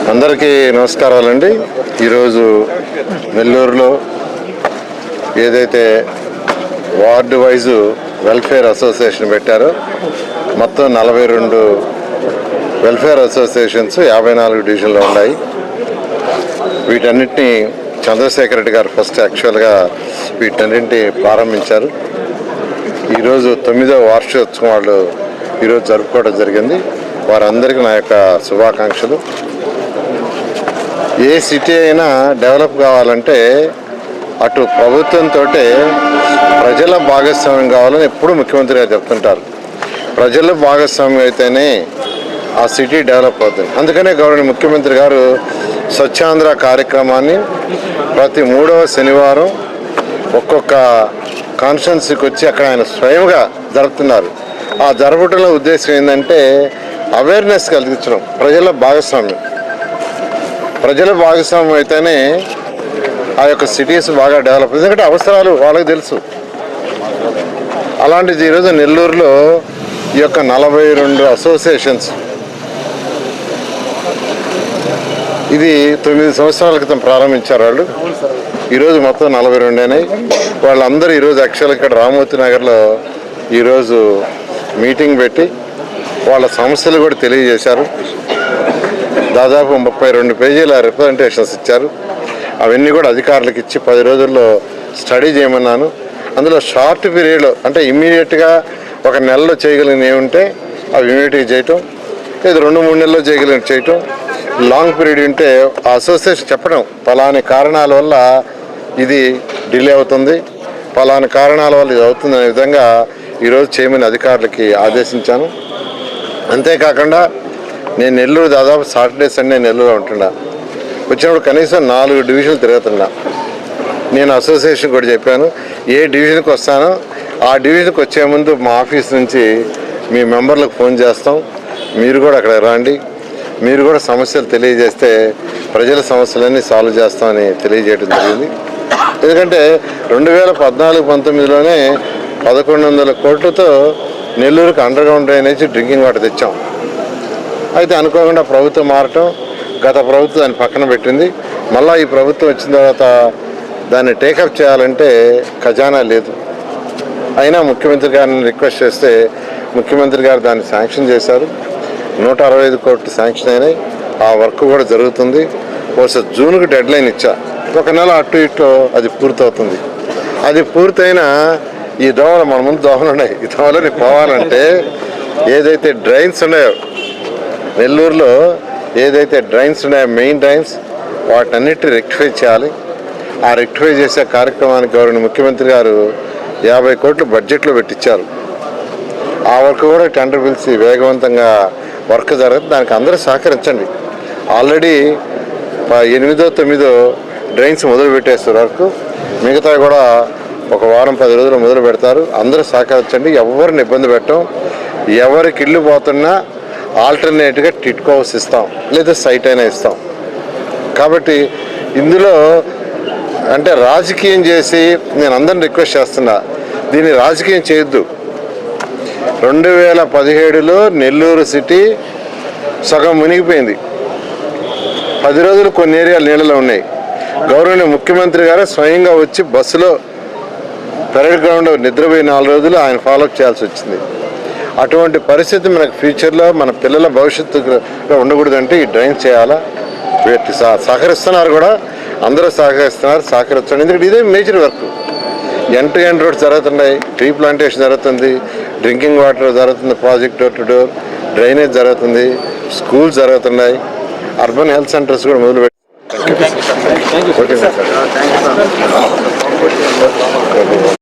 అందరికీ నమస్కారాలండి. ఈరోజు నెల్లూరులో ఏదైతే వార్డు వైజు వెల్ఫేర్ అసోసియేషన్ పెట్టారో మొత్తం 42 వెల్ఫేర్ అసోసియేషన్స్ 54 డివిజన్లో ఉన్నాయి. వీటన్నిటినీ చంద్రశేఖర్ రెడ్డి గారు ఫస్ట్ యాక్చువల్గా వీటన్నింటినీ ప్రారంభించారు. ఈరోజు 9వ వార్షికోత్సవం వాళ్ళు ఈరోజు జరుపుకోవడం జరిగింది. వారందరికీ నా యొక్క శుభాకాంక్షలు. ఏ సిటీ అయినా డెవలప్ కావాలంటే అటు ప్రభుత్వంతో ప్రజల భాగస్వామ్యం కావాలని ఎప్పుడు ముఖ్యమంత్రి గారు చెప్తుంటారు. ప్రజల భాగస్వామ్యం అయితేనే ఆ సిటీ డెవలప్ అవుతుంది. అందుకనే గౌరవనీయ ముఖ్యమంత్రి గారు స్వచ్ఛాంధ్ర కార్యక్రమాన్ని ప్రతి 3వ శనివారం ఒక్కొక్క కాన్స్టిట్యున్సీకి వచ్చి అక్కడ ఆయన స్వయంగా జరుపుతున్నారు. ఆ జరపడంలో ఉద్దేశం ఏంటంటే అవేర్నెస్ కలిగించడం, ప్రజల భాగస్వామ్యం. ప్రజల భాగస్వామ్యం అయితేనే ఆ యొక్క సిటీస్ బాగా డెవలప్, ఎందుకంటే అవసరాలు వాళ్ళకి తెలుసు. అలాంటిది ఈరోజు నెల్లూరులో ఈ యొక్క 42 అసోసియేషన్స్, ఇది 9 సంవత్సరాల క్రితం ప్రారంభించారు వాళ్ళు. ఈరోజు మొత్తం 42 అయినాయి. వాళ్ళందరూ ఈరోజు యాక్చువల్ ఇక్కడ రామూర్తి నగర్లో ఈరోజు మీటింగ్ పెట్టి వాళ్ళ సమస్యలు కూడా తెలియజేశారు. దాదాపు 32 పేజీల రిప్రజెంటేషన్స్ ఇచ్చారు. అవన్నీ కూడా అధికారులకు ఇచ్చి 10 రోజుల్లో స్టడీ చేయమన్నాను. అందులో షార్ట్ పీరియడ్లో అంటే ఇమ్మీడియట్గా ఒక నెలలో చేయగలిగినవి ఏముంటే అవి ఇమ్మీడియట్గా చేయటం, లేదా 2-3 నెలల్లో చేయగలిగిన చేయటం. లాంగ్ పీరియడ్ ఉంటే ఆ అసోసియేషన్ చెప్పడం పలాని కారణాల వల్ల ఇది డిలే అవుతుంది, పలాని కారణాల వల్ల ఇది అవుతుంది అనే విధంగా ఈరోజు చేయమని అధికారులకి ఆదేశించాను. అంతేకాకుండా నేను నెల్లూరు దాదాపు సాటర్డే సండే నెల్లూరులో ఉంటున్నా. వచ్చినప్పుడు కనీసం 4 డివిజన్లు తిరుగుతున్నా. నేను అసోసియేషన్ కూడా చెప్పాను, ఏ డివిజన్కి వస్తానో ఆ డివిజన్కి వచ్చే ముందు మా ఆఫీస్ నుంచి మీ మెంబర్లకు ఫోన్ చేస్తాం, మీరు కూడా అక్కడ రండి, మీరు కూడా సమస్యలు తెలియజేస్తే ప్రజల సమస్యలన్నీ సాల్వ్ చేస్తామని తెలియజేయడం జరిగింది. ఎందుకంటే 2014-19లోనే 1100 కోట్లతో నెల్లూరుకి అండర్గ్రౌండ్ డ్రైనేజ్ డ్రింకింగ్ వాటర్ తెచ్చాం. అయితే అనుకోకుండా ప్రభుత్వం మారటం, గత ప్రభుత్వం దాన్ని పక్కన పెట్టింది. మళ్ళీ ఈ ప్రభుత్వం వచ్చిన తర్వాత దాన్ని టేకప్ చేయాలంటే ఖజానా లేదు. అయినా ముఖ్యమంత్రి గారిని రిక్వెస్ట్ చేస్తే ముఖ్యమంత్రి గారు దాన్ని శాంక్షన్ చేశారు. 165 కోట్లు శాంక్షన్ అయినాయి. ఆ వర్క్ కూడా జరుగుతుంది. ఒకసారి జూన్కి డెడ్ లైన్ ఇచ్చా, 1 నెల అటు ఇటు అది పూర్తవుతుంది. అది పూర్తయినా ఈ దోమలు, మన ముందు దోమలు ఉన్నాయి, ఈ దోమలని పోవాలంటే ఏదైతే డ్రైన్స్ ఉన్నాయో నెల్లూరులో, ఏదైతే డ్రైన్స్ ఉన్నాయో మెయిన్ డ్రైన్స్, వాటన్నిటిని రెక్టిఫై చేయాలి. ఆ రెక్టిఫై చేసే కార్యక్రమానికి గౌరవనీయ ముఖ్యమంత్రి గారు 50 కోట్లు బడ్జెట్లో పెట్టించారు. ఆ వర్క్ కూడా టెండర్ పిలిచి వేగవంతంగా వర్క్ జరుగుతుంది. దానికి అందరూ సహకరించండి. ఆల్రెడీ 8-9 డ్రైన్స్ మొదలు పెట్టేస్తారు వర్క్. మిగతా కూడా ఒక వారం 10 రోజులు మొదలు పెడతారు. అందరూ సహకరించండి. ఎవరిని ఇబ్బంది పెట్టం. ఎవరికి ఇల్లు పోతున్నా ఆల్టర్నేట్గా టిట్కో హౌస్ ఇస్తాం, లేదా సైట్ అయినా ఇస్తాం. కాబట్టి ఇందులో అంటే రాజకీయం చేసి నేను అందరిని రిక్వెస్ట్ చేస్తున్నా, దీన్ని రాజకీయం చేయొద్దు. 2017లో నెల్లూరు సిటీ సగం మునిగిపోయింది. 10 రోజులు కొన్ని ఏరియాలు నీళ్ళలో ఉన్నాయి. గౌరవనీయ ముఖ్యమంత్రి గారు స్వయంగా వచ్చి బస్సులో పెరేడ్ గ్రౌండ్ నిద్రపోయి 4 రోజులు ఆయన ఫాలోఅప్ చేయాల్సి వచ్చింది. అటువంటి పరిస్థితి మనకు ఫ్యూచర్లో మన పిల్లల భవిష్యత్తులో ఉండకూడదంటే ఈ డ్రైన్ చేయాలా. వీటి సహకరిస్తున్నారు కూడా, అందరూ సహకరిస్తున్నారు, సహకరించండి. ఎందుకంటే ఇదే major work. End to end roads జరుగుతున్నాయి, ట్రీ ప్లాంటేషన్ జరుగుతుంది, డ్రింకింగ్ వాటర్ జరుగుతుంది, project door to door, drainage జరుగుతుంది, స్కూల్స్ జరుగుతున్నాయి, అర్బన్ హెల్త్ సెంటర్స్ కూడా మొదలు పెట్టి